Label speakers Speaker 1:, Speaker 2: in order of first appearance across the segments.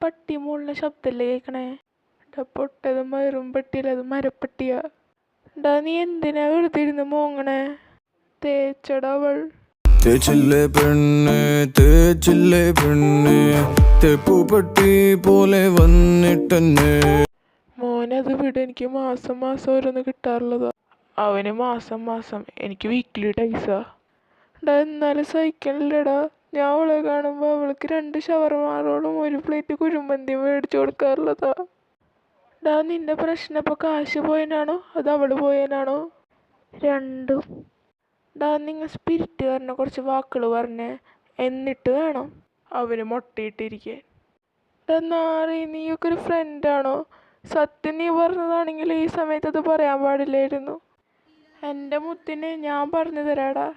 Speaker 1: പട്ടി മുകളിലെ ശബ്ദമല്ലേ കേൾക്കണേ? ഡാ പൊട്ടത് മറും പട്ടിയല്ല, അത് മരപ്പട്ടിയാ. ഡാ നീ എന്തിനാ വെറുതെ ഇരുന്ന് മോങ്ങണേ? തേച്ചടാ അവൾ.
Speaker 2: തേച്ചില്ലേ പെണ്ണ്, തേച്ചില്ലേ പെണ്ണ്, തെപ്പുപട്ടി പോലെ വന്നിട്ടെന്നെ.
Speaker 1: മോനത് വിട്, എനിക്ക് മാസം മാസം ഓരോന്ന് കിട്ടാറുള്ളതാ. അവന് മാസം മാസം, എനിക്ക് വീക്കിലി ടൈസാ. ഡാ എന്നാലും സഹിക്കണില്ലടാ. ഞാൻ അവളെ കാണുമ്പോൾ അവൾക്ക് 2 ഷവർമാറോളും 1 പ്ലേറ്റ് കുഴിമന്തി മേടിച്ചു കൊടുക്കാറുള്ളതാ. ഡാ നിന്റെ പ്രശ്നം ഇപ്പോൾ കാശ് പോയനാണോ അത് അവള് പോയനാണോ? രണ്ടും. ഡാ നിങ്ങൾ സ്പിരിറ്റുകാരനെ കുറച്ച് വാക്കുകൾ പറഞ്ഞേ, എന്നിട്ട് വേണം അവന് മുട്ടയിട്ടിരിക്കാൻ. ഡാ നാറി, നീയൊക്കെ ഒരു ഫ്രണ്ടാണോ? സത്യം നീ പറഞ്ഞതാണെങ്കിൽ ഈ സമയത്ത് അത് പറയാൻ പാടില്ലായിരുന്നു. എൻ്റെ മുത്തിന് ഞാൻ പറഞ്ഞു തരാടാ.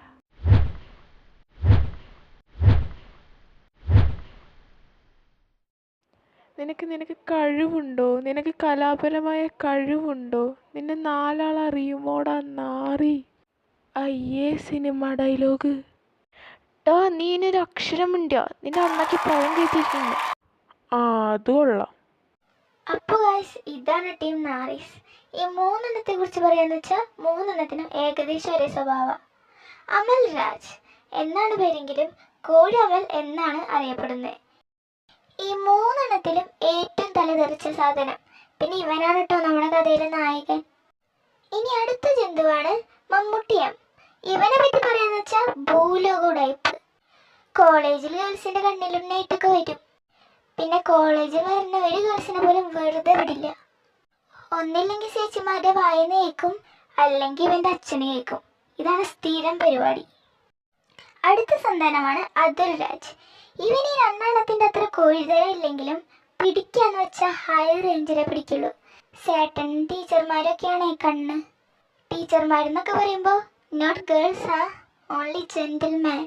Speaker 1: നിനക്ക് കഴിവുണ്ടോ? നിനക്ക് കലാപരമായ കഴിവുണ്ടോ? നിന്നെ 4 ആൾ അറിയുമോടാ നാറി? അയ്യേ സിനിമ ഡയലോഗ്. ഡാ നീ ഇനൊരു അക്ഷരമുണ്ടോ? നിന്റെ അമ്മയ്ക്ക് പഴം കേട്ടിരിക്കുന്നു. ആ അത് കൊള്ളാം.
Speaker 3: അപ്പോൾ ഗൈസ്, ഇതാണ് ടീം നാറീസ്. ഈ 3 കുറിച്ച് പറയാന്ന് വെച്ചാൽ 3 ഏകദേശം ഒരേ സ്വഭാവം. അമൽ രാജ് എന്നാണ് പേരെങ്കിലും കോഴി അമൽ എന്നാണ് അറിയപ്പെടുന്നത്. ഈ 3 ഏറ്റവും തലതെറിച്ച സാധനം. പിന്നെ ഇവനാണ് കേട്ടോ നമ്മുടെ കഥയിലെ നായകൻ. ഇനി അടുത്ത ജന്തുവാണ് മമ്മൂട്ടിയം. ഇവനെ പറ്റി പറയാന്ന് വെച്ചാൽ ഭൂലോക ഉടായിപ്പ്. കോളേജിൽ ഗേൾസിന്റെ കണ്ണിലും നൈറ്റൊക്കെ വരും. പിന്നെ കോളേജിൽ വരുന്ന ഒരു ഗേൾസിനെ പോലും വെറുതെ വിടില്ല. ഒന്നില്ലെങ്കിൽ ചേച്ചിമാരുടെ വായന കേൾക്കും, അല്ലെങ്കിൽ ഇവന്റെ അച്ഛനെ കേൾക്കും. ഇതാണ് സ്ഥിരം പരിപാടി. അടുത്ത സന്താനമാണ് അതുൽ രാജ്. ഇവന് ഈ 2 അത്ര കോഴിതരം ഇല്ലെങ്കിലും പിടിക്കാന്ന് വെച്ചാൽ ഹൈ റേഞ്ചിലെ പിടിക്കുള്ളൂ. ചേട്ടൻ ടീച്ചർമാരൊക്കെയാണ് കണ്ണ്. ടീച്ചർമാരെന്നൊക്കെ പറയുമ്പോൾ നോട്ട് ഗേൾസ് ആ, only gentleman.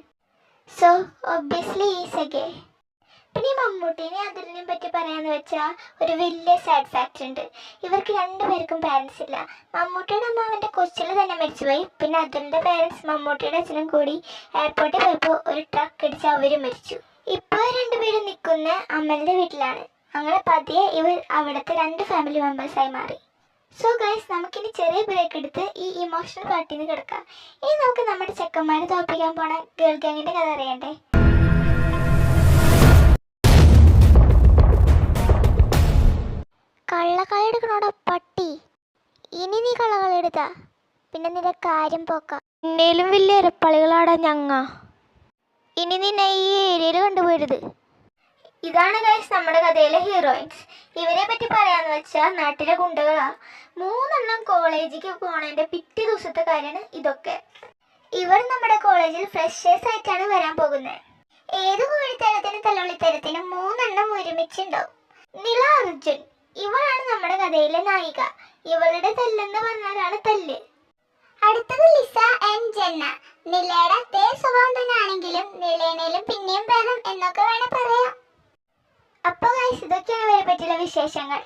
Speaker 3: So obviously is A ഗേ. പിന്നെ ഈ മമ്മൂട്ടിനെ അതുലിനെയും പറ്റി പറയാന്ന് വെച്ചാൽ ഒരു വലിയ സാഡ് ഫാക്റ്റ് ഉണ്ട്. ഇവർക്ക് 2 പേർക്കും പാരൻസ് ഇല്ല. മമ്മൂട്ടിയുടെ അമ്മ അവൻ്റെ കൊച്ചിൽ തന്നെ മരിച്ചുപോയി. പിന്നെ അതുലിൻ്റെ പാരൻസ് മമ്മൂട്ടിയുടെ അച്ഛനും കൂടി എയർപോർട്ടിൽ പോയപ്പോൾ ഒരു ട്രക്ക് അടിച്ച് അവരും മരിച്ചു. ഇപ്പോൾ 2 പേരും നിൽക്കുന്ന അമ്മൻ്റെ വീട്ടിലാണ്. അങ്ങനെ പതിയെ ഇവർ അവിടുത്തെ 2 ഫാമിലി മെമ്പേഴ്സായി മാറി. സോ ഗൈസ്, നമുക്കിനി ചെറിയ ബ്രേക്ക് എടുത്ത് ഈ ഇമോഷണൽ പാർട്ടിൽ നിന്ന് കിടക്കാം. ഇനി നമുക്ക് നമ്മുടെ ചെക്കന്മാരെ തോൽപ്പിക്കാൻ പോണ ഗേൾ ഗാങ്ങിൻ്റെ കഥ അറിയണ്ടേ? കള്ളക്കളി എടുക്കണോടാ പട്ടി. ഇനി നീ കള്ളക്കളി എടുത്താ പിന്നെ നിന്റെ കാര്യം പോക്കാം. എന്നേലും വലിയ ഇരപ്പളികളാടാ ഞങ്ങ. ഇനി നിന്നെ ഈ ഏരിയയിൽ കണ്ടുപോരുത്. ഇതാണ് ഗൈസ് നമ്മുടെ കഥയിലെ ഹീറോയിൻസ്. ഇവരെ പറ്റി പറയാന്ന് വെച്ചാൽ നാട്ടിലെ ഗുണ്ടകളാ. 3 കോളേജിലേക്ക് പോണതിന്റെ പിറ്റേ ദിവസത്തെ കാര്യമാണ് ഇതൊക്കെ. ഇവർ നമ്മുടെ കോളേജിൽ ഫ്രഷേഴ്സ് ആയിട്ടാണ് വരാൻ പോകുന്നത്. ഏത് കോഴിത്തരത്തിനും തലവളിത്തരത്തിനും 3 ഒരുമിച്ചുണ്ടാവും. നില അർജുൻ, ഇവളാണ് നമ്മുടെ കഥയിലെ നായിക. ഇവളുടെ തല്ലെന്ന് പറഞ്ഞാലാണ് തല്ല്. അടുത്തത് ലിസ ആൻഡ് ജെന്ന. നിലയുടെ അതേ സ്വഭാവം തന്നെ ആണെങ്കിലും നിലേനേലും പിന്നെയും ഭേദം എന്നൊക്കെ വേണേ പറയാം. അപ്പോൾ ഗൈസ്, ഇതൊക്കെയാണ് ഇവരെ പറ്റിയുള്ള വിശേഷങ്ങൾ.